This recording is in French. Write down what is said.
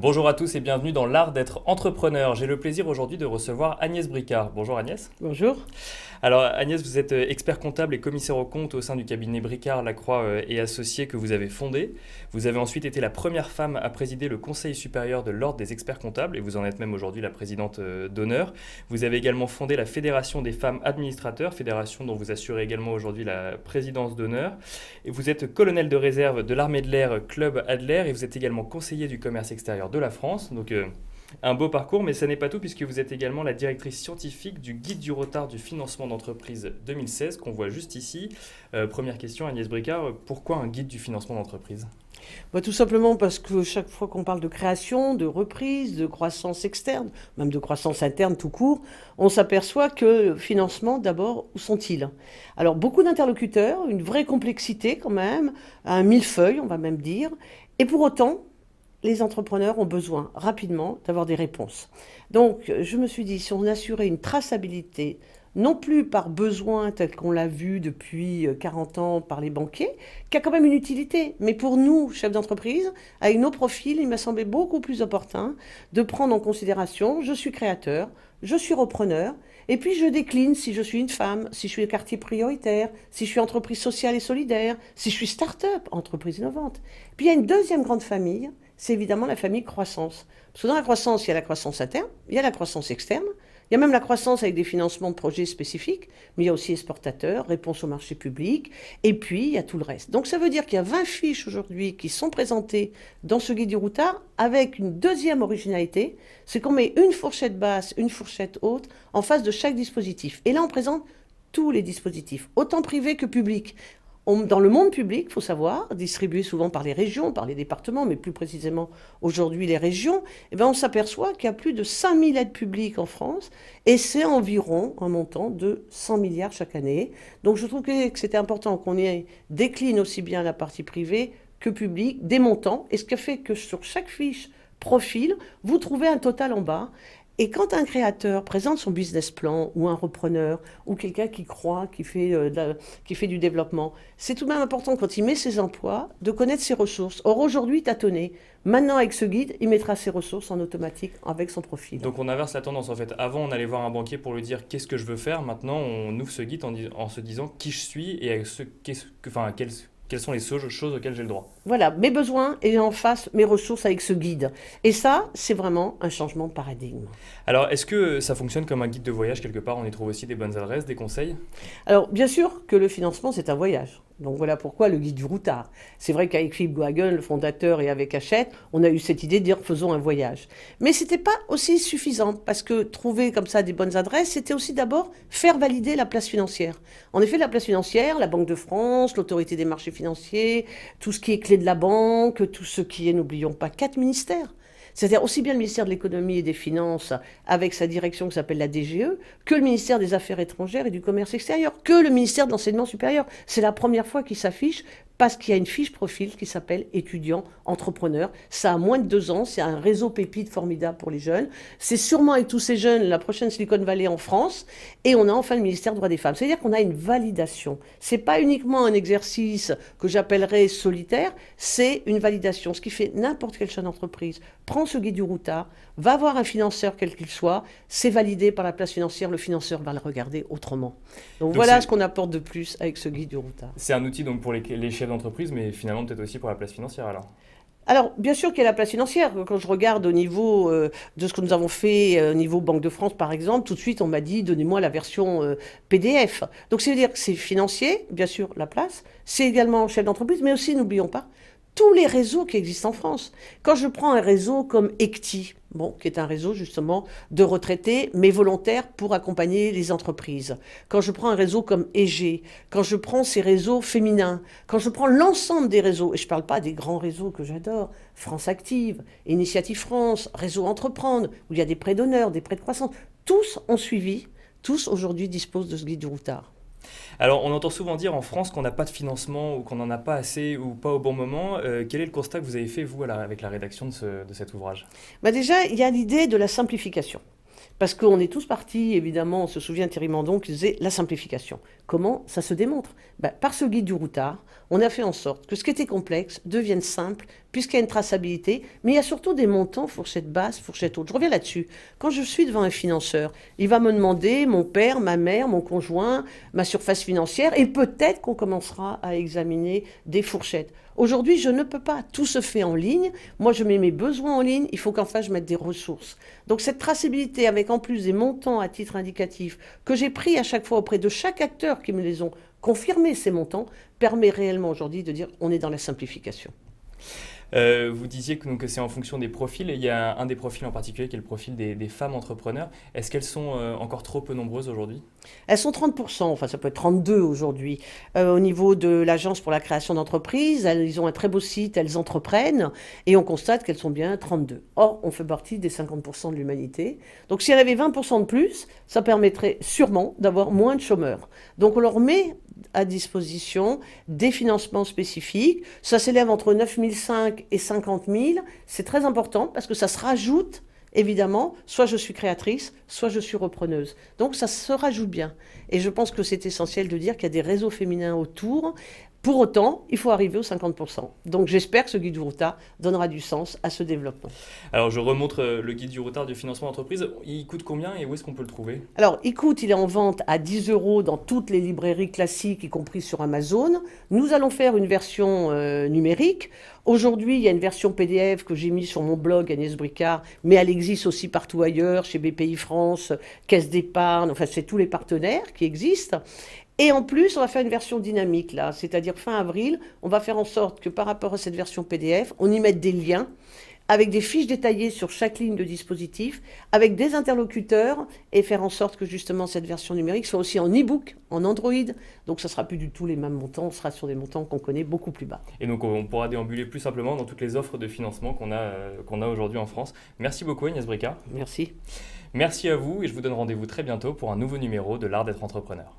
Bonjour à tous et bienvenue dans l'art d'être entrepreneur. J'ai le plaisir aujourd'hui de recevoir Agnès Bricard. Bonjour Agnès. Bonjour. Alors Agnès, vous êtes expert comptable et commissaire aux comptes au sein du cabinet Bricard, Lacroix et Associés que vous avez fondé. Vous avez ensuite été la première femme à présider le Conseil supérieur de l'Ordre des experts comptables et vous en êtes même aujourd'hui la présidente d'honneur. Vous avez également fondé la Fédération des femmes administrateurs, fédération dont vous assurez également aujourd'hui la présidence d'honneur. Et vous êtes colonel de réserve de l'armée de l'air Club Adler et vous êtes également conseiller du commerce extérieur de la France. Donc un beau parcours, mais ça n'est pas tout puisque vous êtes également la directrice scientifique du Guide du retard du financement d'entreprise 2016 qu'on voit juste ici. Première question, Agnès Bricard, pourquoi un guide du financement d'entreprise? Tout simplement parce que chaque fois qu'on parle de création, de reprise, de croissance externe, même de croissance interne tout court, on s'aperçoit que le financement, d'abord, où sont-ils? Alors, beaucoup d'interlocuteurs, une vraie complexité quand même, un millefeuille, on va même dire, et pour autant, les entrepreneurs ont besoin rapidement d'avoir des réponses. Donc, je me suis dit, si on assurait une traçabilité, non plus par besoin tel qu'on l'a vu depuis 40 ans par les banquiers, qui a quand même une utilité, mais pour nous, chefs d'entreprise, avec nos profils, il m'a semblé beaucoup plus opportun de prendre en considération, je suis créateur, je suis repreneur, et puis je décline si je suis une femme, si je suis quartier prioritaire, si je suis entreprise sociale et solidaire, si je suis start-up, entreprise innovante. Puis il y a une deuxième grande famille, c'est évidemment la famille croissance. Parce que dans la croissance, il y a la croissance interne, il y a la croissance externe, il y a même la croissance avec des financements de projets spécifiques, mais il y a aussi exportateurs, réponse au marché public, et puis il y a tout le reste. Donc ça veut dire qu'il y a 20 fiches aujourd'hui qui sont présentées dans ce guide du routard avec une deuxième originalité, c'est qu'on met une fourchette basse, une fourchette haute en face de chaque dispositif. Et là on présente tous les dispositifs, autant privés que publics. Dans le monde public, il faut savoir, distribué souvent par les régions, par les départements, mais plus précisément aujourd'hui les régions, on s'aperçoit qu'il y a plus de 5000 aides publiques en France et c'est environ un montant de 100 milliards chaque année. Donc je trouve que c'était important qu'on y décline aussi bien la partie privée que publique, des montants, et ce qui fait que sur chaque fiche profil, vous trouvez un total en bas. Et quand un créateur présente son business plan, ou un repreneur, ou quelqu'un qui croit, qui fait du développement, c'est tout de même important quand il met ses emplois, de connaître ses ressources. Or aujourd'hui, tâtonner. Maintenant, avec ce guide, il mettra ses ressources en automatique avec son profil. Donc on inverse la tendance en fait. Avant on allait voir un banquier pour lui dire qu'est-ce que je veux faire. Maintenant on ouvre ce guide en se disant qui je suis et quelles sont les choses auxquelles j'ai le droit. Voilà, mes besoins et en face mes ressources avec ce guide. Et ça, c'est vraiment un changement de paradigme. Alors est-ce que ça fonctionne comme un guide de voyage quelque part? On y trouve aussi des bonnes adresses, des conseils? Alors, bien sûr que le financement, c'est un voyage. Donc voilà pourquoi le guide du routard. C'est vrai qu'avec Philippe Gohagen, le fondateur, et avec Hachette, on a eu cette idée de dire faisons un voyage. Mais ce n'était pas aussi suffisant parce que trouver comme ça des bonnes adresses, c'était aussi d'abord faire valider la place financière. En effet, la place financière, la Banque de France, l'autorité des marchés financiers, tout ce qui est clé de la banque, tout ce qui est, n'oublions pas, 4 ministères. C'est-à-dire aussi bien le ministère de l'économie et des finances avec sa direction qui s'appelle la DGE, que le ministère des Affaires étrangères et du commerce extérieur, que le ministère de l'enseignement supérieur. C'est la première fois qu'il s'affiche parce qu'il y a une fiche profil qui s'appelle étudiant entrepreneur. Ça a moins de 2 ans, c'est un réseau pépite formidable pour les jeunes. C'est sûrement avec tous ces jeunes la prochaine Silicon Valley en France. Et on a enfin le ministère des droits des femmes. C'est-à-dire qu'on a une validation. C'est pas uniquement un exercice que j'appellerais solitaire, c'est une validation. Ce qui fait n'importe quelle chaîne d'entreprise prend ce guide du routard, va voir un financeur quel qu'il soit, c'est validé par la place financière, le financeur va le regarder autrement. Donc voilà ce qu'on apporte de plus avec ce guide du routard. C'est un outil donc pour les chefs d'entreprise, mais finalement peut-être aussi pour la place financière alors. Alors, bien sûr qu'il y a la place financière. Quand je regarde au niveau de ce que nous avons fait au niveau Banque de France, par exemple, tout de suite, on m'a dit, donnez-moi la version PDF. Donc, ça veut dire que c'est financier, bien sûr, la place. C'est également chef d'entreprise, mais aussi, n'oublions pas, tous les réseaux qui existent en France. Quand je prends un réseau comme ECTI, qui est un réseau justement de retraités, mais volontaires pour accompagner les entreprises. Quand je prends un réseau comme EG, quand je prends ces réseaux féminins, quand je prends l'ensemble des réseaux, et je ne parle pas des grands réseaux que j'adore, France Active, Initiative France, Réseau Entreprendre, où il y a des prêts d'honneur, des prêts de croissance, tous ont suivi, tous aujourd'hui disposent de ce guide du routard. Alors, on entend souvent dire en France qu'on n'a pas de financement ou qu'on n'en a pas assez ou pas au bon moment. Quel est le constat que vous avez fait, vous, avec la rédaction de cet ouvrage? Déjà, il y a l'idée de la simplification. Parce qu'on est tous partis, évidemment, on se souvient Thierry Mandon qui disait la simplification. Comment ça se démontre? Par ce guide du routard, on a fait en sorte que ce qui était complexe devienne simple, puisqu'il y a une traçabilité, mais il y a surtout des montants, fourchette basse, fourchette haute. Je reviens là-dessus. Quand je suis devant un financeur, il va me demander mon père, ma mère, mon conjoint, ma surface financière, et peut-être qu'on commencera à examiner des fourchettes. Aujourd'hui, je ne peux pas. Tout se fait en ligne. Moi, je mets mes besoins en ligne. Il faut qu'en face, je mette des ressources. Donc, cette traçabilité, avec en plus des montants à titre indicatif que j'ai pris à chaque fois auprès de chaque acteur qui me les ont confirmés, ces montants, permet réellement aujourd'hui de dire on est dans la simplification. Vous disiez que c'est en fonction des profils. Il y a un des profils en particulier qui est le profil des femmes entrepreneurs. Est-ce qu'elles sont encore trop peu nombreuses aujourd'hui? Elles sont 30%, enfin ça peut être 32 aujourd'hui. Au niveau de l'Agence pour la création d'entreprises, ils ont un très beau site, elles entreprennent, et on constate qu'elles sont bien 32. Or, on fait partie des 50% de l'humanité. Donc si elle avait 20% de plus, ça permettrait sûrement d'avoir moins de chômeurs. Donc on leur met à disposition des financements spécifiques. Ça s'élève entre 9 500 et 50 000. C'est très important parce que ça se rajoute, évidemment, soit je suis créatrice, soit je suis repreneuse. Donc ça se rajoute bien. Et je pense que c'est essentiel de dire qu'il y a des réseaux féminins autour. Pour autant, il faut arriver aux 50%. Donc j'espère que ce guide du routard donnera du sens à ce développement. Alors je remontre le guide du routard du financement d'entreprise. Il coûte combien et où est-ce qu'on peut le trouver? Alors, il est en vente à 10 € dans toutes les librairies classiques, y compris sur Amazon. Nous allons faire une version numérique. Aujourd'hui, il y a une version PDF que j'ai mise sur mon blog Agnès Bricard, mais elle existe aussi partout ailleurs, chez BPI France, Caisse d'épargne, enfin, c'est tous les partenaires qui existent. Et en plus, on va faire une version dynamique, là, c'est-à-dire fin avril, on va faire en sorte que par rapport à cette version PDF, on y mette des liens avec des fiches détaillées sur chaque ligne de dispositif, avec des interlocuteurs, et faire en sorte que justement cette version numérique soit aussi en e-book, en Android. Donc ça ne sera plus du tout les mêmes montants, on sera sur des montants qu'on connaît beaucoup plus bas. Et donc on pourra déambuler plus simplement dans toutes les offres de financement qu'on a aujourd'hui en France. Merci beaucoup Agnès Bricard. Merci. Merci à vous et je vous donne rendez-vous très bientôt pour un nouveau numéro de l'art d'être entrepreneur.